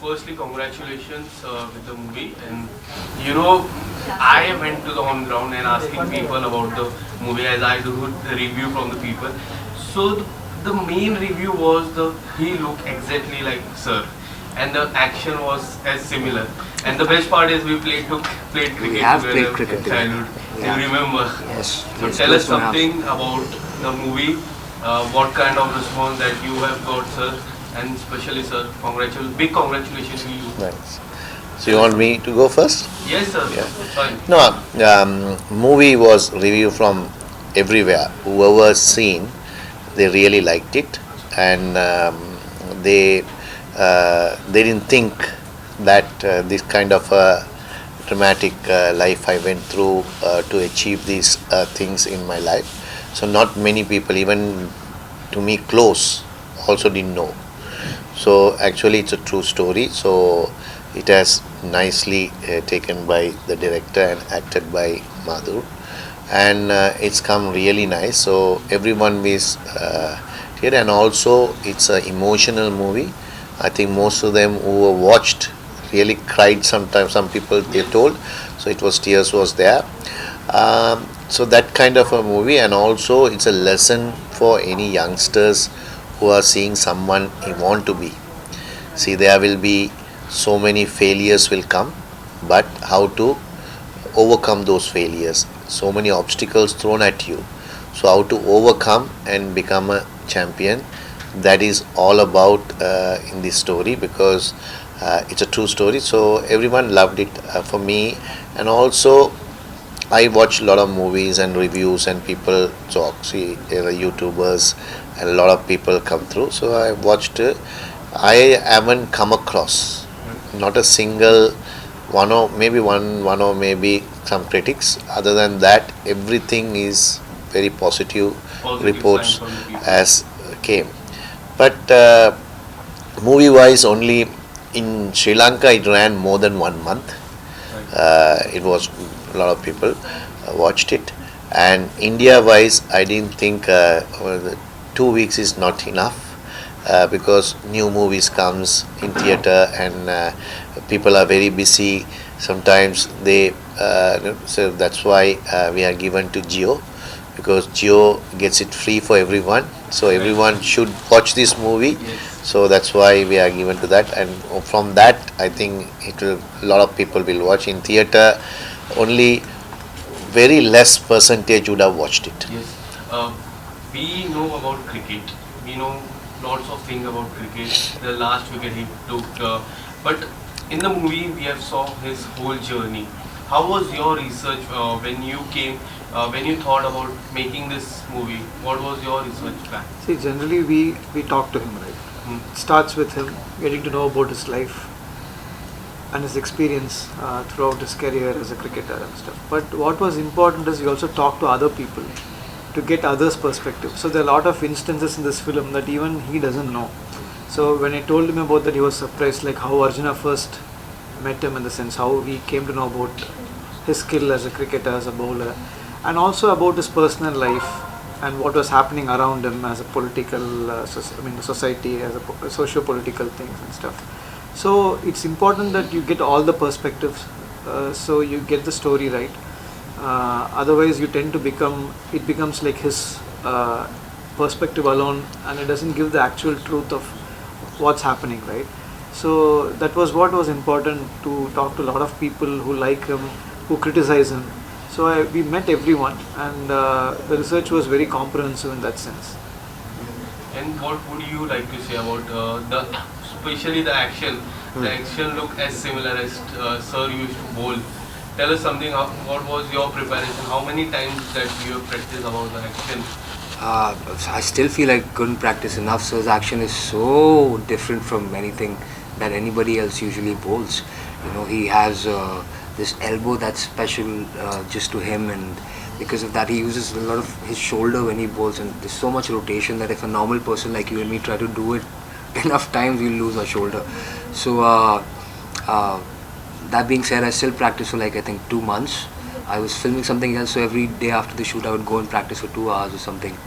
firstly, congratulations with the movie. And you know, I went to the on ground and asking people about the movie as I do the review from the people. So the main review was the he looked exactly like Sir, and the action was as similar. And the best part is we played cricket We have together played cricket in together. childhood. Yeah. You remember? Yes. So Yes, tell us close to my house. something about the movie. What kind of response that you have got, sir, and especially, sir, big congratulations to you. Nice. So you want me to go first? Yes, sir. Yeah. Fine. No, movie was reviewed from everywhere. Whoever seen, they really liked it, and they didn't think that this kind of dramatic life I went through to achieve these things in my life. So not many people, even to me close, also didn't know. So actually, it's a true story. So it has nicely taken by the director and acted by Madhur, and it's come really nice. So everyone is here, and also it's an emotional movie. I think most of them who watched really cried sometimes. Some people they told, so it was tears was there. So that kind of a movie, and also it's a lesson for any youngsters who are seeing someone he want to be. See, there will be so many failures will come, but how to overcome those failures? So many obstacles thrown at you. So how to overcome and become a champion? That is all about in this story, because it's a true story. So everyone loved it for me, and also I watch a lot of movies and reviews and people talk. See, there are YouTubers and a lot of people come through. So I watched. I haven't come across not a single one or maybe some critics. Other than that, everything is very positive Positive reports sign from the people. as came. But movie wise, only in Sri Lanka it ran more than 1 month. It was a lot of people watched it, and India wise I didn't think 2 weeks is not enough, because new movies comes in theater, and people are very busy sometimes they so that's why we are given to Geo, because Geo gets it free for everyone, so everyone should watch this movie. Yes. So that's why we are given to that, and from that I think it will a lot of people will watch in theater. Only very less percentage would have watched it. Yes. We know about cricket. We know lots of things about cricket. The last wicket he took. But in the movie, we have saw his whole journey. How was your research when you came, when you thought about making this movie? What was your research plan? See, generally we talk to him, right? Hmm. It starts with him getting to know about his life and his experience throughout his career as a cricketer and stuff. But what was important is we also talk to other people to get others' perspective. So there are a lot of instances in this film that even he doesn't know. So when I told him about that, he was surprised, like how Arjuna first met him, in the sense how he came to know about his skill as a cricketer, as a bowler, and also about his personal life and what was happening around him as a political, society, as a socio-political things and stuff. So it's important that you get all the perspectives, so you get the story right. Otherwise, you tend to it becomes like his perspective alone, and it doesn't give the actual truth of what's happening, right? So that was what was important, to talk to a lot of people who like him, who criticize him. So we met everyone, and the research was very comprehensive in that sense. And what would you like to say about especially the action? The action looked as similar as Sir used to bowl. Tell us something. What was your preparation? How many times that you have practiced about the action? I still feel I couldn't practice enough. So his action is so different from anything that anybody else usually bowls. He has this elbow that's special just to him, and because of that he uses a lot of his shoulder when he bowls, and there's so much rotation that if a normal person like you and me try to do it enough times, we'll lose our shoulder. So that being said, I still practice for like I think 2 months. I was filming something else, so every day after the shoot I would go and practice for 2 hours or something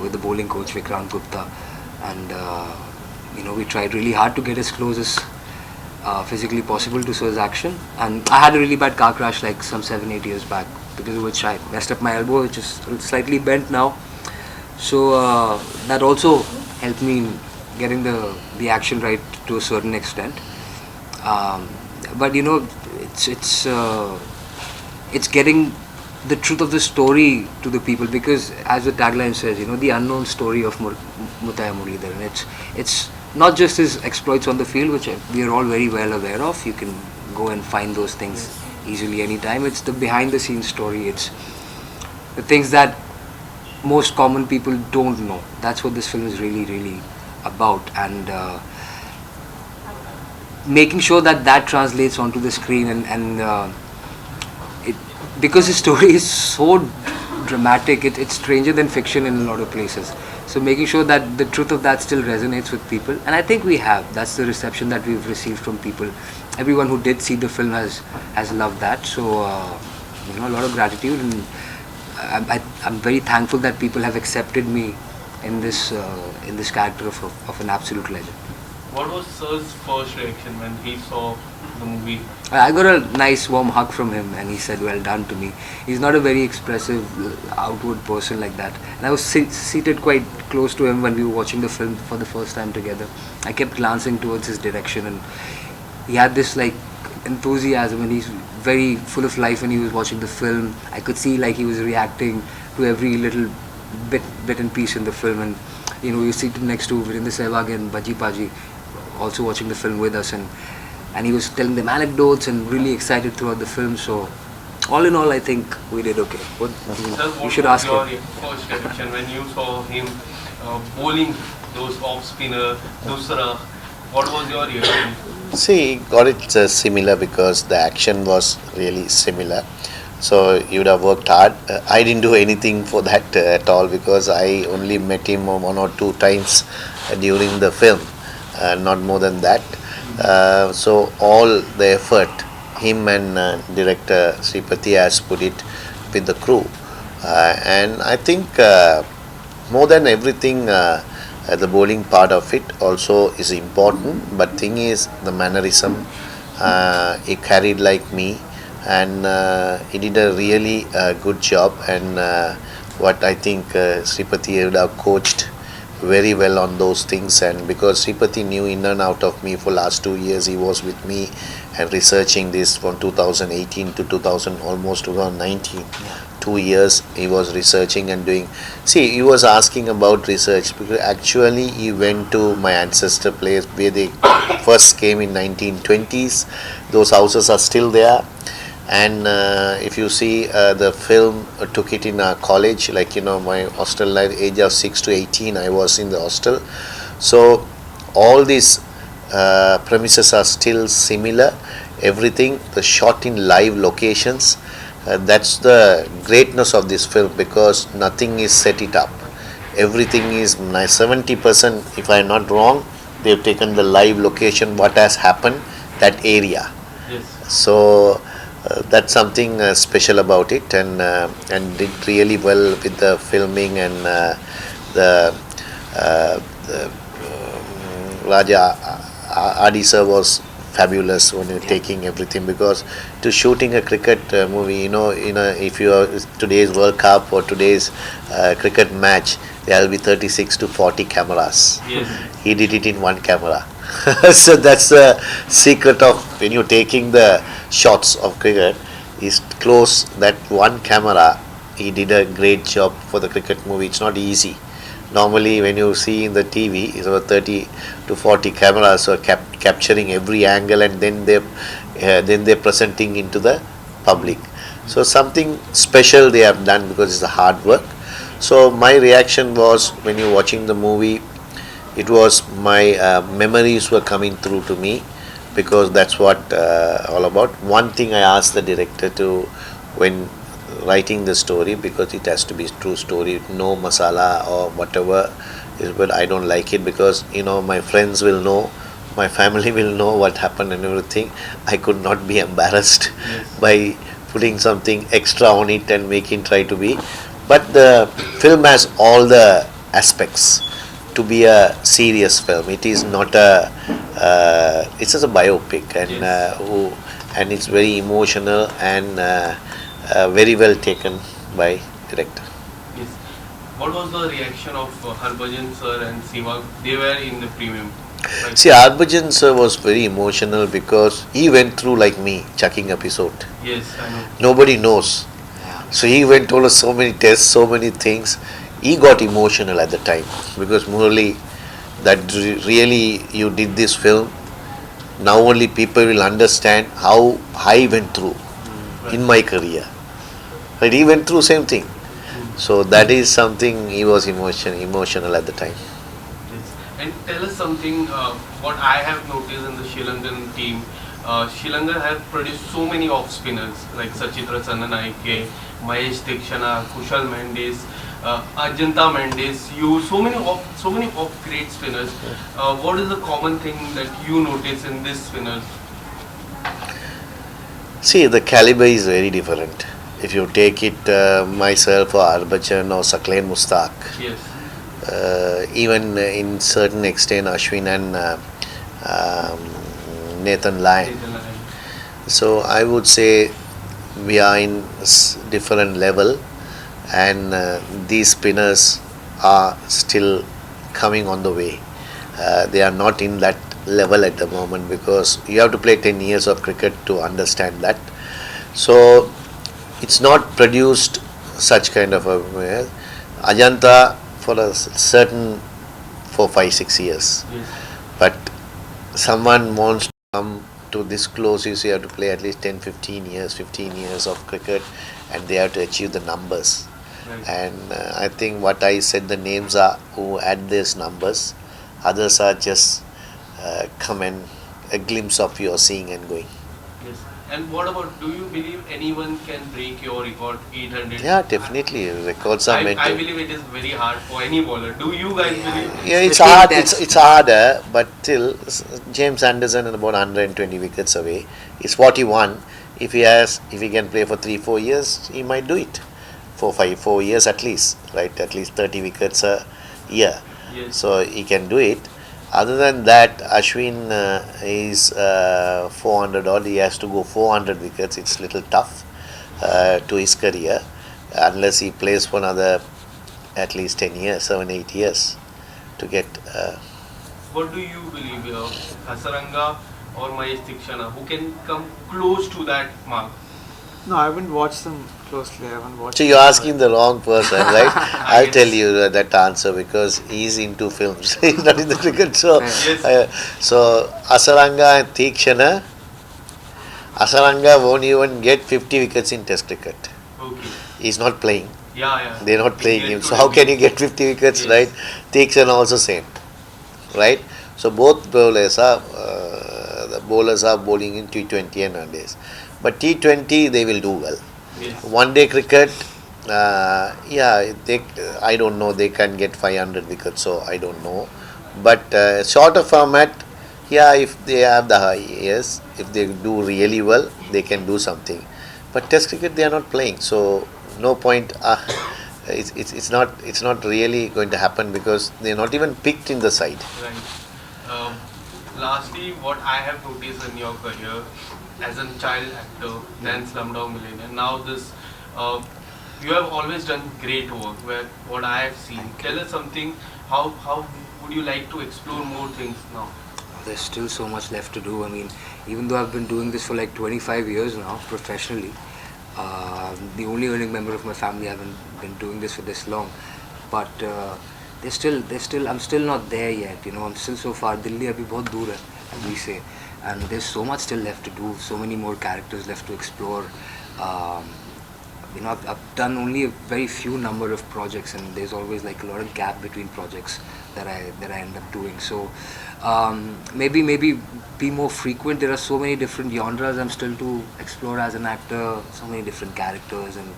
with the bowling coach Vikrant Gupta, and we tried really hard to get as close as physically possible to Sir's action. And I had a really bad car crash like some 7-8 years back, because of which I messed up my elbow, which is slightly bent now. So that also helped me in getting the action right to a certain extent. But you know, it's getting the truth of the story to the people, because as the tagline says, you know, the unknown story of Muttiah Muralitharan. It's not just his exploits on the field, which we are all very well aware of. You can go and find those things easily anytime. It's the behind the scenes story. It's the things that most common people don't know. That's what this film is really about, and making sure that that translates onto the screen, and it, because his story is so dramatic, it's stranger than fiction in a lot of places. So making sure that the truth of that still resonates with people, and I think we have. That's the reception that we've received from people. Everyone who did see the film has loved that. So you know, a lot of gratitude, and I'm very thankful that people have accepted me in this character of an absolute legend. What was Sir's first reaction when he saw the movie? I got a nice warm hug from him, and he said well done to me. He's not a very expressive outward person like that, and I was seated quite close to him when we were watching the film for the first time together. I kept glancing towards his direction, and he had this like enthusiasm, and he's very full of life when he was watching the film. I could see like he was reacting to every little bit and piece in the film, and you know, we were seated next to Virendra Sehwag and Baji Paji, also watching the film with us, and he was telling them anecdotes and really excited throughout the film. So all in all, I think we did okay. Sir, you should ask your him. first reaction when you saw him bowling those off spinner, Dusra? What was your reaction? See, got it similar because the action was really similar. So you would have worked hard. I didn't do anything for that at all, because I only met him 1 or 2 times during the film, not more than that. So all the effort him and director Sripathy has put it with the crew, and I think more than everything, the bowling part of it also is important. But thing is the mannerism. He carried like me, and he did a really good job, and what I think Sripathy would have coached very well on those things. And because Sripathy knew in and out of me for last 2 years, he was with me and researching this from 2018 to 2000, almost 2019. 2 years he was researching and doing. See, he was asking about research because actually he went to my ancestor place where they first came in 1920s. Those houses are still there. And if you see the film took it in a college, like, you know, my hostel life, age of 6 to 18 I was in the hostel. So all these premises are still similar. Everything, the shot in live locations. That's the greatness of this film, because nothing is set it up. Everything is 70%, if I am not wrong, they've taken the live location, what has happened, that area. Yes. So that's something special about it, and did really well with the filming, and the Raja Adi sir was fabulous when you're taking everything, because to shooting a cricket movie, you know, if you are today's World Cup or today's cricket match, there will be 36 to 40 cameras. Yes. He did it in one camera. So that's the secret of when you're taking the shots of cricket, is close that one camera. He did a great job for the cricket movie. It's not easy. Normally when you see in the TV, it's about 30 to 40 cameras are capturing every angle, and then they're presenting into the public. So something special they have done, because it's a hard work. So my reaction was, when you're watching the movie, it was my memories were coming through to me, because that's what all about. One thing I asked the director to, when writing the story, because it has to be true story, no masala or whatever is, but I don't like it, because, you know, my friends will know, my family will know what happened and everything. I could not be embarrassed by putting something extra on it and making try to be. But the film has all the aspects. to be a serious film. It is not a. It's just a biopic, and Yes. and it's very emotional and very well taken by director. Yes. What was the reaction of Harbhajan sir and Sehwag? They were in the premium. Right? See, Harbhajan sir was very emotional because he went through like me, chucking episode. Yes, I know. Nobody knows. Yeah. So he went through so many tests, so many things. He got emotional at the time because Murali, that really you did this film. Now only people will understand how I went through in my career. But he went through same thing. So that is something he was emotional at the time. Yes. And tell us something, what I have noticed in the Sri Lankan team. Sri Lanka have produced so many off spinners like Sachitra Sannanaike, Mahesh Dikshana, Kushal Mendes, Ajanta Mendes. So many off great spinners. What is the common thing that you notice in these spinners? See, the caliber is very different. If you take it myself or Harbhajan or Saklain Mustaq, Yes. even in certain extent Ashwin and Nathan Lyon. So I would say we are in different level, and these spinners are still coming on the way. They are not in that level at the moment because you have to play 10 years of cricket to understand that. So it's not produced such kind of a Ajanta for a certain 4, 5, 6 years. Yes. But someone wants to come to this close, you have to play at least 10, 15 years of cricket, and they have to achieve the numbers. Right. And I think what I said, the names are who add these numbers, others are just come and a glimpse of you are seeing and going. Yes. And what about, do you believe anyone can break your record 800? Yeah, definitely. Records are meant I to. believe it is very hard for any bowler. Do you guys believe? Yeah, it's Especially hard. that's- It's harder, but still, James Anderson is about 120 wickets away. It's what he won. If he can play for 3, 4 years, he might do it. 4 years at least, right? At least 30 wickets a year. Yes. So he can do it. Other than that, Ashwin is 400 odd. He has to go 400 wickets. It's little tough to his career unless he plays for another at least 10 years, 7, 8 years to get. What do you believe, Hasaranga or Mahesh Dikshana, who can come close to that mark? No, I haven't watched them closely. I haven't watched. So you're asking the wrong person, right? I'll guess. tell you that answer because he's into films. He's not in the cricket. So, Yes. so Asaranga and Tikshana, Asaranga won't even get 50 wickets in Test cricket. Okay. He's not playing. Yeah. They're not He playing get him. to So how the- can you get 50 wickets, Yes. right? Tikshana also same, right? So both bowlers are the bowlers are bowling in T20 and nowadays. But T20 they will do well. Yes. One day cricket, I don't know, they can get 500 wickets, so I don't know. But shorter format, if they have the high, yes, if they do really well, they can do something. But Test cricket, they are not playing, so no point. It's not really going to happen because they are not even picked in the side. Right. Lastly, what I have noticed in your career as a child actor, then Slumdog Millionaire, now this, you have always done great work. Where what I have seen, tell us something. How would you like to explore more things now? There's still so much left to do. I mean, even though I've been doing this for like 25 years now, professionally, the only earning member of my family, I haven't been doing this for this long. But I'm still not there yet. You know, I'm still so far. Delhi abhi bahut dur hai, as we say, and there's so much still left to do. So many more characters left to explore. I've done only a very few number of projects, and there's always like a lot of gap between projects that I end up doing. So maybe be more frequent. There are so many different genres I'm still to explore as an actor. So many different characters, and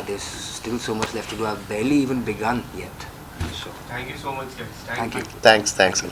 there's still so much left to do. I've barely even begun yet. So Thank you so much, guys. thank you. Thanks. Thank you.